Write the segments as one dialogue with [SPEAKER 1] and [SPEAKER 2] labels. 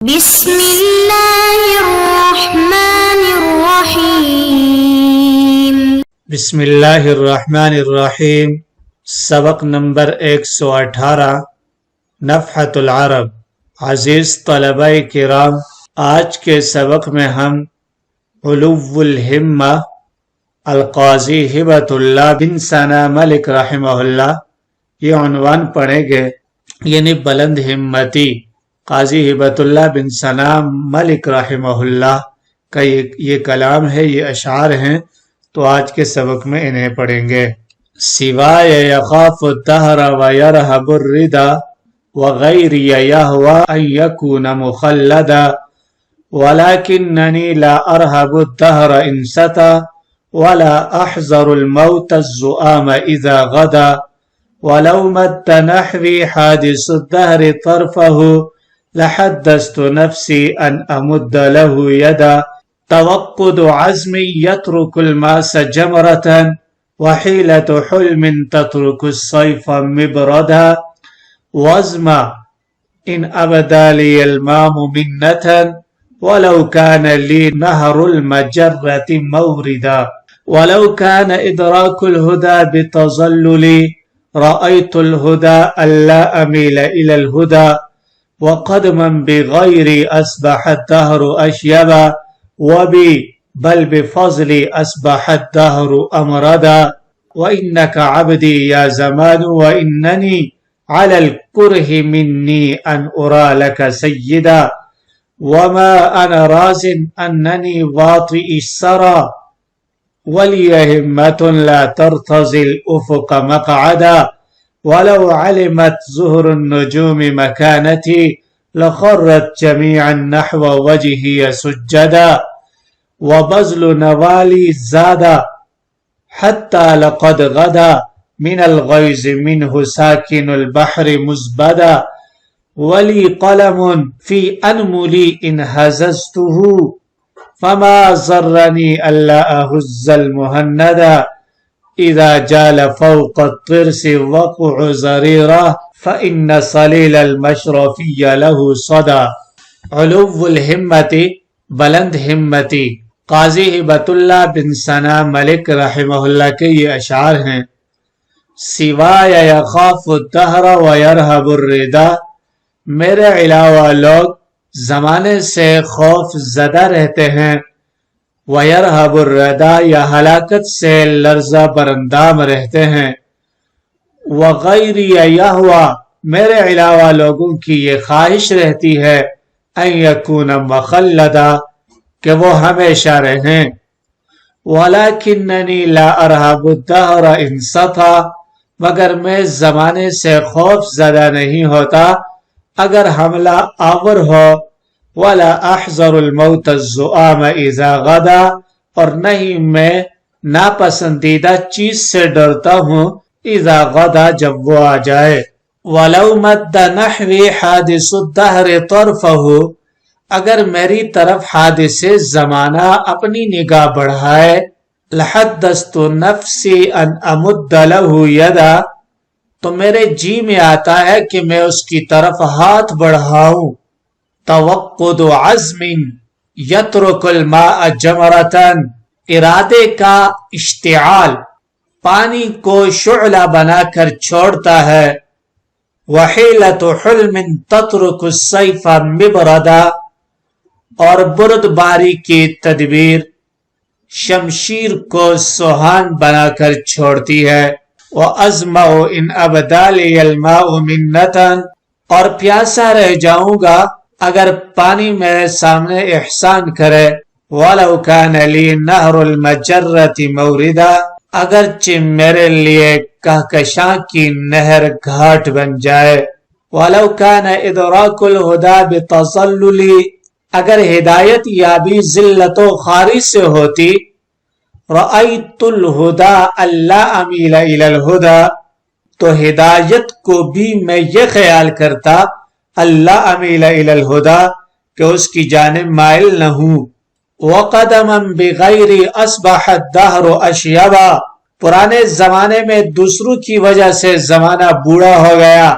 [SPEAKER 1] بسم اللہ الرحمن الرحیم۔
[SPEAKER 2] بسم اللہ الرحمن الرحیم۔ سبق نمبر 118 نفحۃ العرب۔ عزیز طلبہ کرام، آج کے سبق میں ہم علو الہمہ القاضی ہبۃ اللہ بن ثنا ملک رحمہ اللہ یہ عنوان پڑھیں گے، یعنی بلند ہمتی قاضی ہبۃ اللہ بن ثنا ملک رحمہ اللہ کا یہ کلام ہے، یہ اشعار ہیں، تو آج کے سبق میں انہیں پڑھیں گے۔ سوائے یخاف الدہر ویرہب الردا وغیری یہوی ان یکون مخلدا ولکننی لا ارہب الدہر ان ستا ولا احذر الموت الزؤام اذا غدا ولو مد نحوی حادث الدہر طرفہ لحدثت نفسی ان امد له یدا توقد عزم یترک الماس جمرة وحیلة حلم تترک الصیف مبردا وزم ان ابدا لی المام منة ولو كان لی نهر المجرة موردا ولو كان ادراک الهدى بتظللی رأیت الهدى الا امیل الى الهدى وقدما بغیری اصبح الدہر اشیبا وبی بل بفضلی اصبح الدہر امردا وانک عبدی یا زمان واننی علی الکرہ منی ان ارا لک سیدا وما انا راز اننی واطئ السرا ولی ہمت لا ترتضی الافق مقعدا ولو علمت ظهر النجوم مكانتي لخرت جميعا نحو وجهي سجدا وبذل نوالي زادا حتى لقد غدا من الغيظ منه ساكن البحر مزبدا ولي قلم في أنملي إن هززته فما ضرني ألا أهز المهندا اذا جال فوق الطرس وقع زریرہ فإن صلیل المشرفی له صدا۔ علو الہمتی بلند ہمتی قاضی ہبۃ اللہ بن ثنا ملک رحمہ اللہ کے یہ اشعار ہیں۔ سوائے یخاف الدہر ویرہب الردا، میرے علاوہ لوگ زمانے سے خوف زدہ رہتے ہیں، وَيَرْهَبُ الرَّدَى یا ہلاکت سے لرزہ برندام رہتے ہیں، وَغَيْرِيَ يَهْوَى میرے علاوہ لوگوں کی یہ خواہش رہتی ہے، أَن يَكُونَ مُخَلَّدًا کہ وہ ہمیشہ رہیں، وَلَكِنَّنِي لَا أَرْهَبُ الدَّهْرَ إِن سَطَى مگر میں زمانے سے خوف زدہ نہیں ہوتا اگر حملہ آور ہو، وَلَا أَحْذَرُ الْمَوْتَ الزُّؤَامَ إِذَا غَدَى اور نہیں میں ناپسندیدہ چیز سے ڈرتا ہوں اذا غدا جب وہ آ جائے۔ وَلَوْ مَدَّ نَحْوِي حَادِثُ الدَّهْرِ طَرْفَهُ اگر میری طرف حادث زمانہ اپنی نگاہ بڑھائے، لَحَدَّثْتُ نَفْسِي أَنْ أَمُدَّ لَهُ يَدًا تو میرے جی میں آتا ہے کہ میں اس کی طرف ہاتھ بڑھاؤں۔ توقد عزم یترک الماء جمرتاً ارادے کا اشتعال پانی کو شعلہ بنا کر چھوڑتا ہے، وحیلت حلم تترک السیف مبردا اور برد باری کی تدبیر شمشیر کو سوہان بنا کر چھوڑتی ہے، وازمع ان ابدا لی الماء منتاً اور پیاسا رہ جاؤں گا اگر پانی میرے سامنے احسان کرے، وَلَوْ كَانَ لِي نَهْرُ الْمَجَرَّةِ مَوْرِدًا اگرچہ میرے لیے کہکشاں کی نہر گھاٹ بن جائے، وَلَوْ كَانَ إِدْرَاكُ الْهُدَى بِتَظَلُّلِ اگر ہدایت یابی ذلت و خواری سے ہوتی، رَأَيْتُ الْهُدَى أَلَّا أَمِيلَ إِلَى الْهُدَى تو ہدایت کو بھی میں یہ خیال کرتا اللہ امیل الی الہدی کہ اس کی جانب مائل نہ ہوں، وقدما بغیر اصبح الدہر اشیبا پرانے زمانے میں دوسروں کی وجہ سے زمانہ بوڑھا ہو گیا،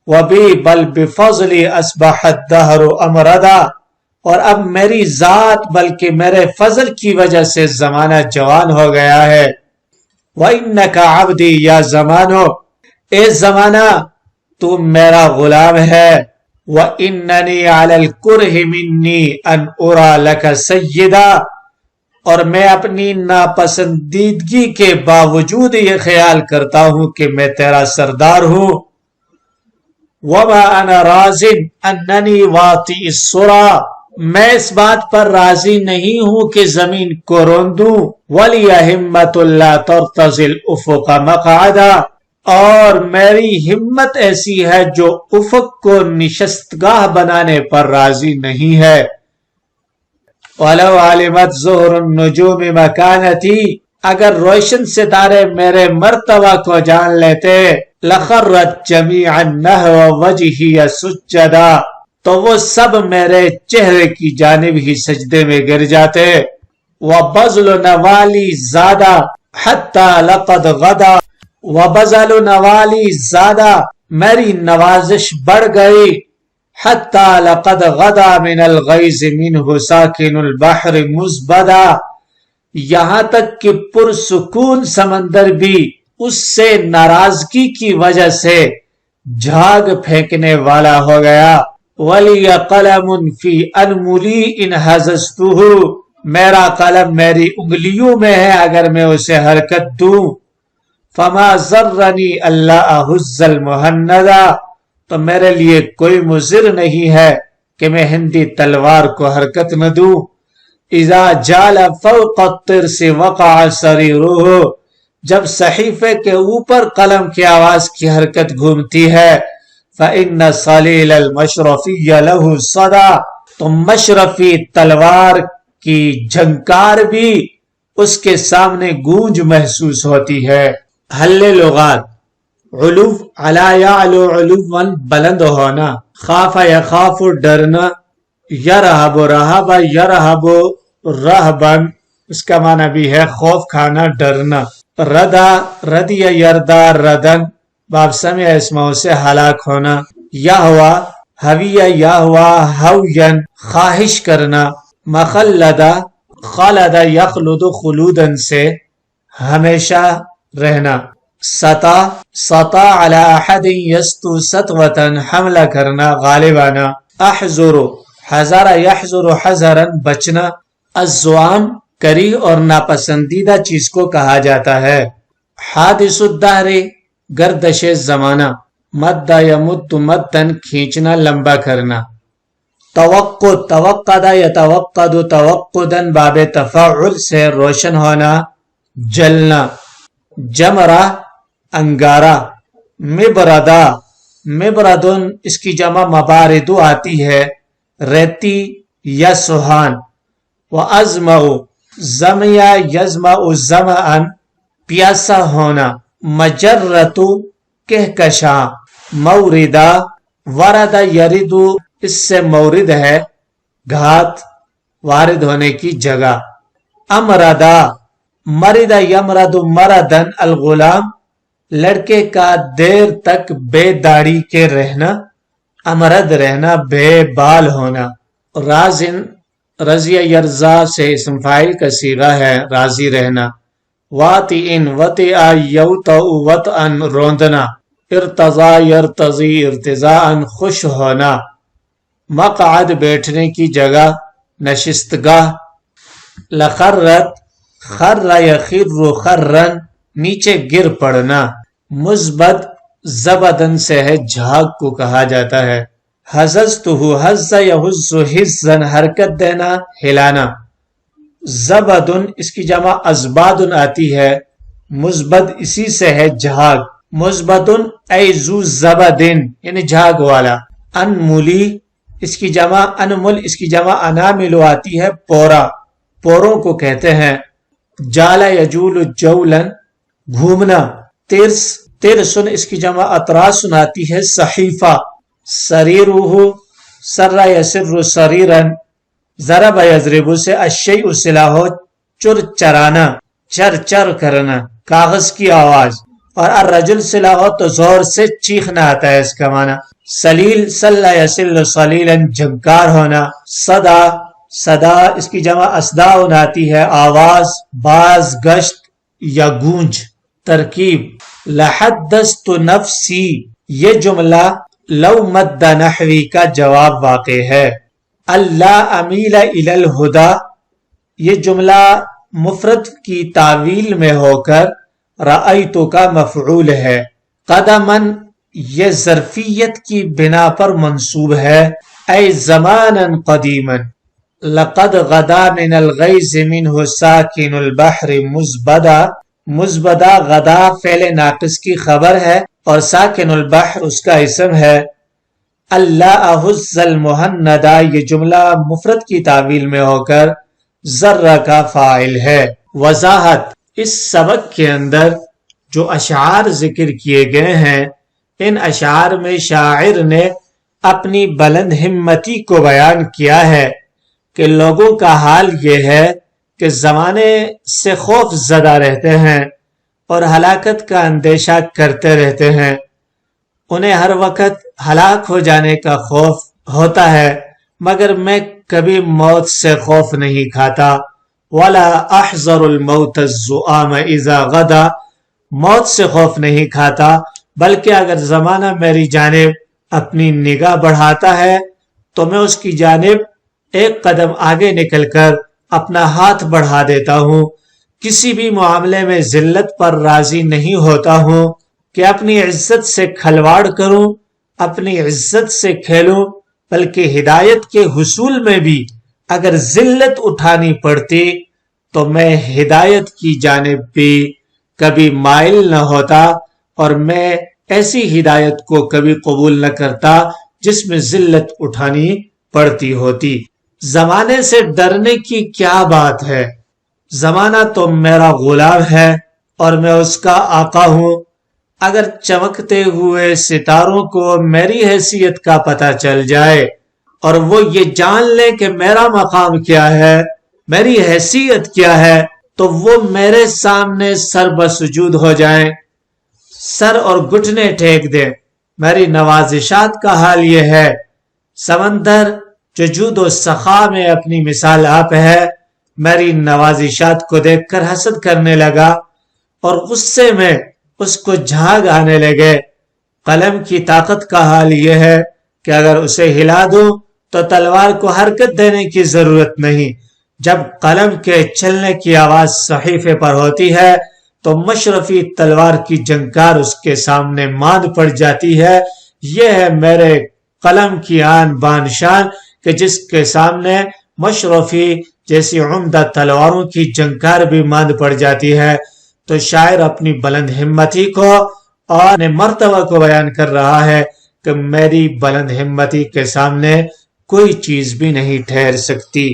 [SPEAKER 2] وبی بل بفضلی اصبح الدہر امردا، اور اب میری ذات بلکہ میرے فضل کی وجہ سے زمانہ جوان ہو گیا ہے۔ وَإِنَّكَ عَبْدِي یا زمانو، اے زمانہ تو میرا غلام ہے۔ وَإِنَّنِي عَلَى الْكُرْهِ مِنِّي أَنْ أُرَى لَكَ سَيِّدًا، اور میں اپنی ناپسندیدگی کے باوجود یہ خیال کرتا ہوں کہ میں تیرا سردار ہوں۔ وَمَا أَنَا رَاضٍ أَنَّنِي وَاطِئِ السُّرَى، میں اس بات پر راضی نہیں ہوں کہ زمین کو روندوں۔ وَلِيَ هِمَّةٌ لَا تَرْتَضِي الْأُفُقَ مَقْعَدًا، اور میری ہمت ایسی ہے جو افق کو نشستگاہ بنانے پر راضی نہیں ہے۔ وَلَوْ عَلِمَتْ زُهْرُ النُّجُومِ مَكَانَتِي، اگر روشن ستارے میرے مرتبہ کو جان لیتے، لَخَرَّتْ جَمِيعًا نَحْوَ وَجْهِيَ سُجَّدًا، تو وہ سب میرے چہرے کی جانب ہی سجدے میں گر جاتے۔ وَبَذْلُ نَوَالِي زَادَ حَتَّى لَقَدْ غَدَا، وَبَذْلُ نَوَالِي زَادَ، میری نوازش بڑھ گئی۔ حَتَّى لَقَدْ غَدَا مِنَ الْغَيْظِ مِنْهُ سَاكِنُ الْبَحْرِ مُزْبَدًا، یہاں تک کہ پرسکون سمندر بھی اس سے ناراضگی کی وجہ سے جھاگ پھینکنے والا ہو گیا۔ وَلِيَ قَلَمٌ فِي أَنْمُلِي إِنْ هَزَزْتُهُ، میرا قلم میری انگلیوں میں ہے اگر میں اسے حرکت دوں۔ فَمَا ضَرَّنِي أَلَّا أَهُزَّ الْمُهَنَّدَ، تو میرے لیے کوئی مضر نہیں ہے کہ میں ہندی تلوار کو حرکت نہ دوں۔ اذا جال فوق الطرس وقع سریرہ، جب صحیفے کے اوپر قلم کی آواز کی حرکت گھومتی ہے، فإن صلیل المشرفی لہ صدا، تو مشرفی تلوار کی جھنکار بھی اس کے سامنے گونج محسوس ہوتی ہے۔ حل لغات: علو علا یعلو علوا بلند ہونا، خاف یخاف ڈرنا، یرہب رہب یرہب رہبن، اس کا معنی بھی ہے خوف کھانا ڈرنا۔ ردا ردی یردا ردن، باب سمع اسمعو سے ہلاک ہونا۔ یہوا ہوی یہوا ہوین، خواہش کرنا۔ مخلدہ خلد یخلد خلودن سے ہمیشہ رہنا۔ سطا سطا علی احد یستو سطوتن، حملہ کرنا غالب آنا۔ احذر حذر یحذر حذرن، بچنا۔ الزوام کری اور ناپسندیدہ چیز کو کہا جاتا ہے۔ حادث الدہر گردش زمانہ۔ مد یمد مدن، کھینچنا لمبا کرنا۔ توقد توقد یتوقد توقدن، باب تفاعل سے روشن ہونا جلنا۔ جمرہ انگارہ۔ مبردہ مبردن، اس کی جمع مباردو آتی ہے، ریتی یا سوہان۔ وَأَزْمَعُ زَمْيَ يَزْمَعُ زَمَعًا، پیاسا ہونا۔ مجرۃ کہکشاں۔ موردہ ورد یرد، اس سے مورد ہے گھات، وارد ہونے کی جگہ۔ امردہ مرد یمرد مردن، الغلام لڑکے کا دیر تک بے داڑھی کے رہنا، امرد رہنا بے بال ہونا۔ رازن رضی یرزا سے اسم فاعل کا صیغہ ہے، راضی رہنا۔ واطئن وطئ یوطئ وطئا، روندنا۔ ارتضا یرتضی ارتضاء، خوش ہونا۔ مقعد بیٹھنے کی جگہ، نشستگاہ۔ لخرت خر یخر خرن، نیچے گر پڑنا۔ مثبت زبدن سے ہے، جھاگ کو کہا جاتا ہے۔ حززتہ حز یحز حزن، حرکت دینا ہلانا۔ زبدن، اس کی جمع ازبادن آتی ہے، مثبت اسی سے ہے جھاگ۔ مثبتن ای ذو زبدن، یعنی جھاگ والا۔ انملی، اس کی جمع انمل، اس کی جمع انامل آتی ہے، پورا، پوروں کو کہتے ہیں۔ جالا یجول جولن، گھومنا۔ ترس ترسن، اس کی جمع اطراسن آتی ہے، صحیفہ۔ سریرہ سر یسر سریرن، ضرب یضرب سے الشیء سلاح، چر چرانا، چر چر کرنا، کاغذ کی آواز۔ اور الرجل سلاح تو زور سے چیخنا آتا ہے اس کا معنی۔ سلیل سلا یسل سلیلا جھنکار ہونا. صدا اس کی جمع اصداء آتی ہے آواز، باز، گشت یا گونج. ترکیب لحدثت نفسی، یہ جملہ لو مد نحوی کا جواب واقع ہے. اللہ امیل الی الہدی، یہ جملہ مفرد کی تعویل میں ہو کر رأیتو کا مفعول ہے. قدمن یہ ظرفیت کی بنا پر منصوب ہے، اے زمانا قدیما. لقد غدا من الغیظ منہ ساکن البحر مزبدا غدا فعل ناقص کی خبر ہے اور ساکن البحر اس کا اسم ہے. اللہ احز المہندا، یہ جملہ مفرد کی تعویل میں ہو کر ذرہ کا فاعل ہے. وضاحت، اس سبق کے اندر جو اشعار ذکر کیے گئے ہیں، ان اشعار میں شاعر نے اپنی بلند ہمتی کو بیان کیا ہے کہ لوگوں کا حال یہ ہے کہ زمانے سے خوف زدہ رہتے ہیں اور ہلاکت کا اندیشہ کرتے رہتے ہیں. انہیں ہر وقت ہلاک ہو جانے کا خوف ہوتا ہے، مگر میں کبھی موت سے خوف نہیں کھاتا. وَلَا أَحْذَرُ الْمَوْتَ الزُّؤَامَ إِذَا غَدَا، موت سے خوف نہیں کھاتا، بلکہ اگر زمانہ میری جانب اپنی نگاہ بڑھاتا ہے تو میں اس کی جانب ایک قدم آگے نکل کر اپنا ہاتھ بڑھا دیتا ہوں. کسی بھی معاملے میں ذلت پر راضی نہیں ہوتا ہوں کہ اپنی عزت سے کھلواڑ کروں، اپنی عزت سے کھیلوں، بلکہ ہدایت کے حصول میں بھی اگر ذلت اٹھانی پڑتی تو میں ہدایت کی جانب بھی کبھی مائل نہ ہوتا، اور میں ایسی ہدایت کو کبھی قبول نہ کرتا جس میں ذلت اٹھانی پڑتی ہوتی. زمانے سے ڈرنے کی کیا بات ہے؟ زمانہ تو میرا غلام ہے اور میں اس کا آقا ہوں. اگر چمکتے ہوئے ستاروں کو میری حیثیت کا پتہ چل جائے اور وہ یہ جان لے کہ میرا مقام کیا ہے، میری حیثیت کیا ہے، تو وہ میرے سامنے سر بسجود ہو جائیں، سر اور گھٹنے ٹیک دیں. میری نوازشات کا حال یہ ہے. سمندر جو جود و سخا میں اپنی مثال آپ ہے، میری نوازشات کو دیکھ کر حسد کرنے لگا اور غصے میں اس کو جھاگ آنے لگے. قلم کی طاقت کا حال یہ ہے کہ اگر اسے ہلا دوں تو تلوار کو حرکت دینے کی ضرورت نہیں. جب قلم کے چلنے کی آواز صحیفے پر ہوتی ہے تو مشرفی تلوار کی جنکار اس کے سامنے ماند پڑ جاتی ہے. یہ ہے میرے قلم کی آن بان شان کہ جس کے سامنے مشرفی جیسی عمدہ تلواروں کی جنکار بھی ماند پڑ جاتی ہے. تو شاعر اپنی بلند ہمتی کو اور مرتبہ کو بیان کر رہا ہے کہ میری بلند ہمتی کے سامنے کوئی چیز بھی نہیں ٹھہر سکتی.